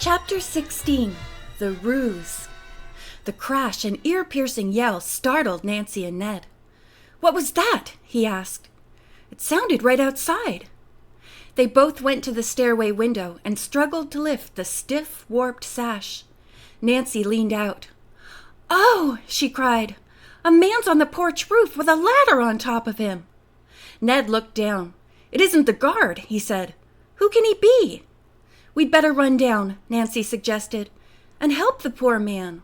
Chapter 16. The Ruse. The crash and ear-piercing yell startled Nancy and Ned. "What was that?" he asked. "It sounded right outside." They both went to the stairway window and struggled to lift the stiff, warped sash. Nancy leaned out. "Oh!" she cried. "A man's on the porch roof with a ladder on top of him." Ned looked down. "It isn't the guard," he said. "Who can he be?" "We'd better run down," Nancy suggested, "and help the poor man."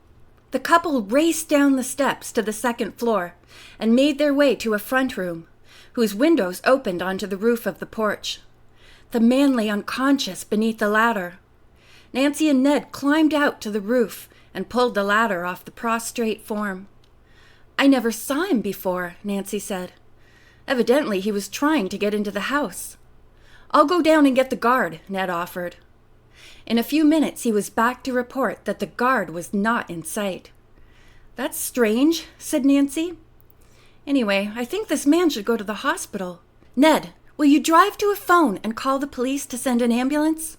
The couple raced down the steps to the second floor and made their way to a front room, whose windows opened onto the roof of the porch. The man lay unconscious beneath the ladder. Nancy and Ned climbed out to the roof and pulled the ladder off the prostrate form. "I never saw him before," Nancy said. "Evidently he was trying to get into the house." "I'll go down and get the guard," Ned offered. In a few minutes he was back to report that the guard was not in sight. "That's strange," said Nancy. "Anyway, I think this man should go to the hospital. Ned, will you drive to a phone and call the police to send an ambulance?"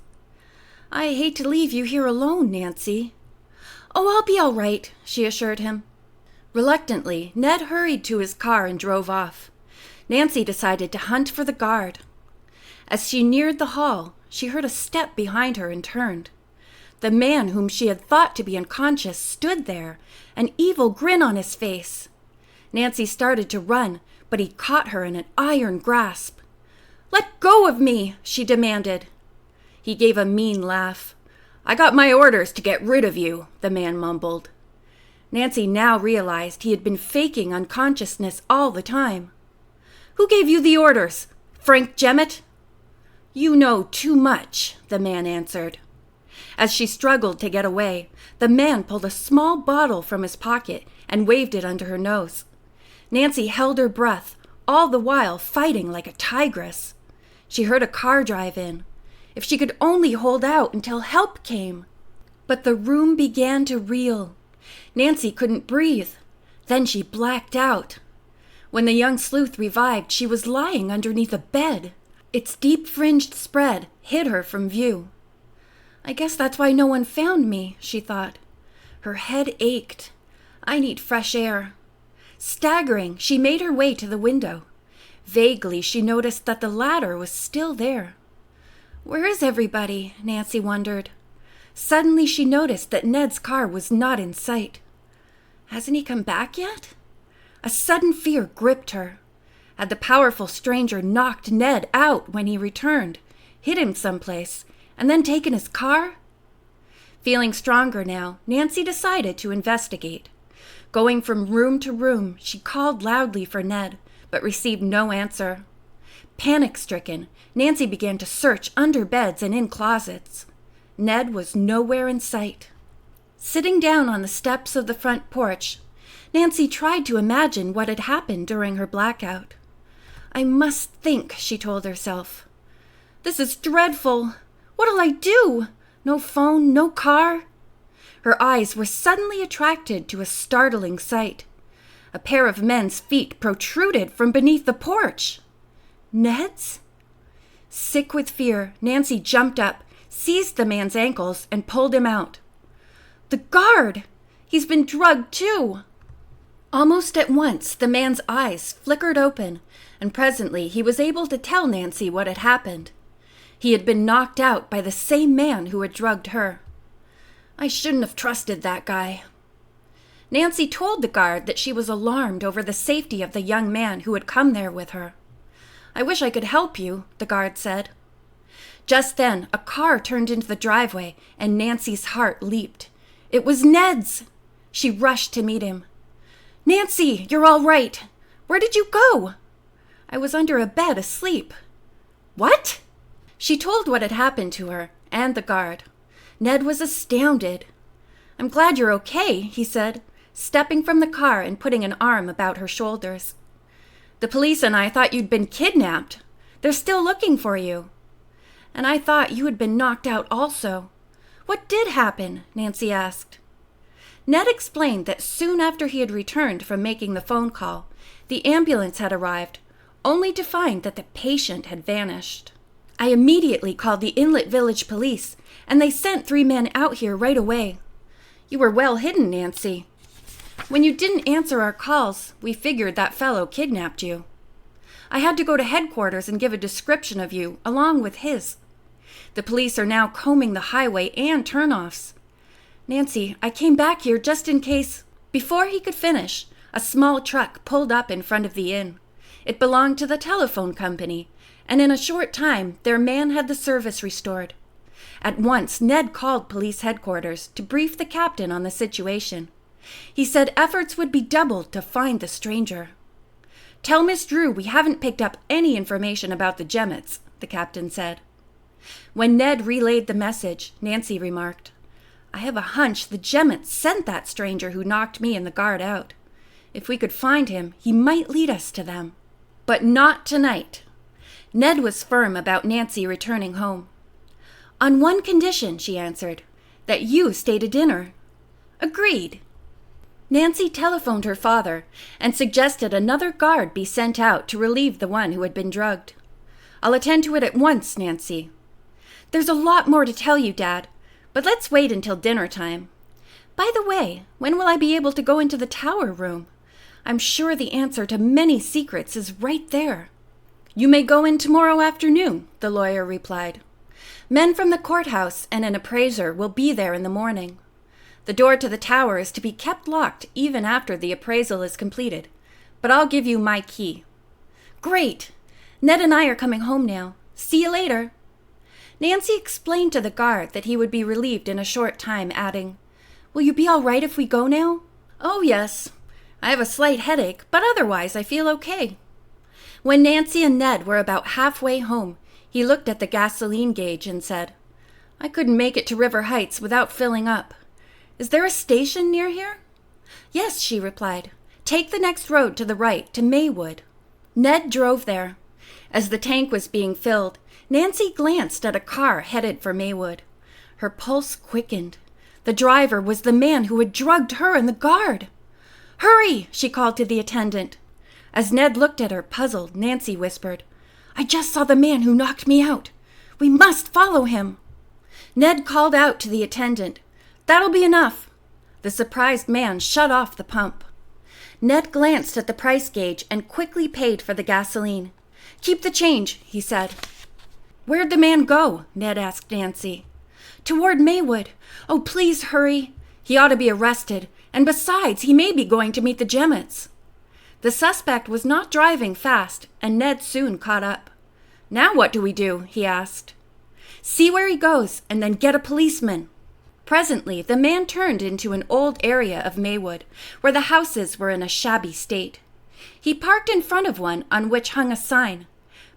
"I hate to leave you here alone, Nancy." "Oh, I'll be all right," she assured him. Reluctantly, Ned hurried to his car and drove off. Nancy decided to hunt for the guard. As she neared the hall, she heard a step behind her and turned. The man whom she had thought to be unconscious stood there, an evil grin on his face. Nancy started to run, but he caught her in an iron grasp. "Let go of me," she demanded. He gave a mean laugh. "I got my orders to get rid of you," the man mumbled. Nancy now realized he had been faking unconsciousness all the time. "Who gave you the orders? Frank Jemmett?" "You know too much," the man answered. As she struggled to get away, the man pulled a small bottle from his pocket and waved it under her nose. Nancy held her breath, all the while fighting like a tigress. She heard a car drive in. If she could only hold out until help came. But the room began to reel. Nancy couldn't breathe. Then she blacked out. When the young sleuth revived, she was lying underneath a bed. Its deep-fringed spread hid her from view. "I guess that's why no one found me," she thought. Her head ached. "I need fresh air." Staggering, she made her way to the window. Vaguely, she noticed that the ladder was still there. "Where is everybody?" Nancy wondered. Suddenly, she noticed that Ned's car was not in sight. Hasn't he come back yet? A sudden fear gripped her. Had the powerful stranger knocked Ned out when he returned, hid him someplace, and then taken his car? Feeling stronger now, Nancy decided to investigate. Going from room to room, she called loudly for Ned, but received no answer. Panic-stricken, Nancy began to search under beds and in closets. Ned was nowhere in sight. Sitting down on the steps of the front porch, Nancy tried to imagine what had happened during her blackout. "I must think," she told herself. "This is dreadful. What'll I do? No phone, no car." Her eyes were suddenly attracted to a startling sight. A pair of men's feet protruded from beneath the porch. Ned's? Sick with fear, Nancy jumped up, seized the man's ankles, and pulled him out. "The guard! He's been drugged too!" Almost at once, the man's eyes flickered open, and presently he was able to tell Nancy what had happened. He had been knocked out by the same man who had drugged her. "I shouldn't have trusted that guy." Nancy told the guard that she was alarmed over the safety of the young man who had come there with her. "I wish I could help you," the guard said. Just then, a car turned into the driveway, and Nancy's heart leaped. It was Ned's! She rushed to meet him. "Nancy, you're all right. Where did you go?" "I was under a bed asleep." "What?" She told what had happened to her and the guard. Ned was astounded. "I'm glad you're okay," he said, stepping from the car and putting an arm about her shoulders. "The police and I thought you'd been kidnapped. They're still looking for you." "And I thought you had been knocked out also." "What did happen?" Nancy asked. Ned explained that soon after he had returned from making the phone call, the ambulance had arrived, only to find that the patient had vanished. I immediately called the Inlet Village Police, and they sent 3 men out here right away. You were well hidden, Nancy. When you didn't answer our calls, we figured that fellow kidnapped you. I had to go to headquarters and give a description of you, along with his. The police are now combing the highway and turnoffs. Nancy, I came back here just in case. Before he could finish, a small truck pulled up in front of the inn. It belonged to the telephone company, and in a short time their man had the service restored. At once, Ned called police headquarters to brief the captain on the situation. He said efforts would be doubled to find the stranger. Tell Miss Drew we haven't picked up any information about the Jemmets, the captain said. When Ned relayed the message, Nancy remarked, I have a hunch the Jemmets sent that stranger who knocked me and the guard out. If we could find him, he might lead us to them. But not tonight. Ned was firm about Nancy returning home. On one condition, she answered, that you stay to dinner. Agreed. Nancy telephoned her father and suggested another guard be sent out to relieve the one who had been drugged. I'll attend to it at once, Nancy. There's a lot more to tell you, Dad, but let's wait until dinner time. By the way, when will I be able to go into the tower room? I'm sure the answer to many secrets is right there. You may go in tomorrow afternoon, the lawyer replied. Men from the courthouse and an appraiser will be there in the morning. The door to the tower is to be kept locked even after the appraisal is completed, but I'll give you my key. Great! Ned and I are coming home now. See you later. Nancy explained to the guard that he would be relieved in a short time, adding, Will you be all right if we go now? Oh, yes. I have a slight headache, but otherwise I feel okay. When Nancy and Ned were about halfway home, he looked at the gasoline gauge and said, I couldn't make it to River Heights without filling up. Is there a station near here? Yes, she replied. Take the next road to the right to Maywood. Ned drove there. As the tank was being filled, Nancy glanced at a car headed for Maywood. Her pulse quickened. The driver was the man who had drugged her and the guard. Hurry, she called to the attendant. As Ned looked at her, puzzled, Nancy whispered, I just saw the man who knocked me out. We must follow him. Ned called out to the attendant, That'll be enough. The surprised man shut off the pump. Ned glanced at the price gauge and quickly paid for the gasoline. Keep the change, he said. Where'd the man go? Ned asked Nancy. Toward Maywood. Oh, please hurry. He ought to be arrested, and besides, he may be going to meet the Jemmets. The suspect was not driving fast, and Ned soon caught up. Now what do we do? He asked. See where he goes, and then get a policeman. Presently, the man turned into an old area of Maywood, where the houses were in a shabby state. He parked in front of one on which hung a sign,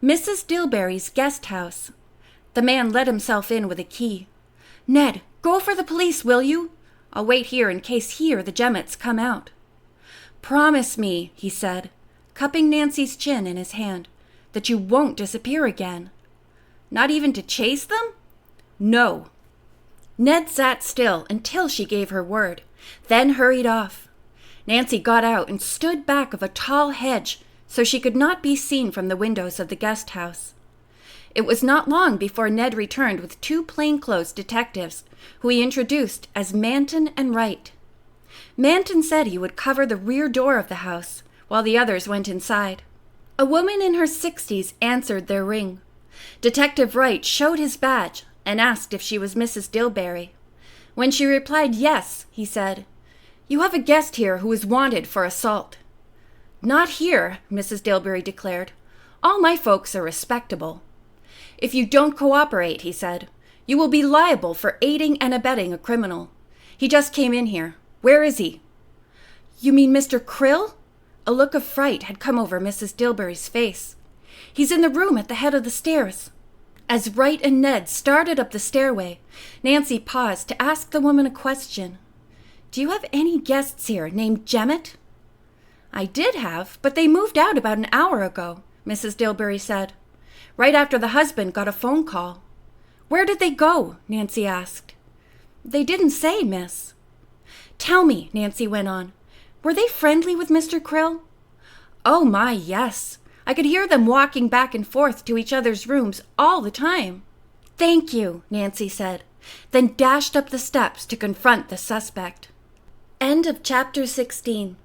Mrs. Dilberry's guest house. The man let himself in with a key. Ned, go for the police, will you? I'll wait here in case he or the Jemmets come out. Promise me, he said, cupping Nancy's chin in his hand, that you won't disappear again. Not even to chase them? No. Ned sat still until she gave her word, then hurried off. Nancy got out and stood back of a tall hedge so she could not be seen from the windows of the guest house. It was not long before Ned returned with 2 plainclothes detectives, who he introduced as Manton and Wright. Manton said he would cover the rear door of the house, while the others went inside. A woman in her 60s answered their ring. Detective Wright showed his badge and asked if she was Mrs. Dilberry. When she replied yes, he said, You have a guest here who is wanted for assault. Not here, Mrs. Dilberry declared. All my folks are respectable. If you don't cooperate, he said, you will be liable for aiding and abetting a criminal. He just came in here. Where is he? You mean Mr. Krill? A look of fright had come over Mrs. Dilberry's face. He's in the room at the head of the stairs. As Wright and Ned started up the stairway, Nancy paused to ask the woman a question. Do you have any guests here named Jemmett? I did have, but they moved out about an hour ago, Mrs. Dilberry said. Right after the husband got a phone call. Where did they go? Nancy asked. They didn't say, miss. Tell me, Nancy went on, were they friendly with Mr. Krill? Oh my, yes. I could hear them walking back and forth to each other's rooms all the time. "Thank you," Nancy said, then dashed up the steps to confront the suspect. End of chapter 16.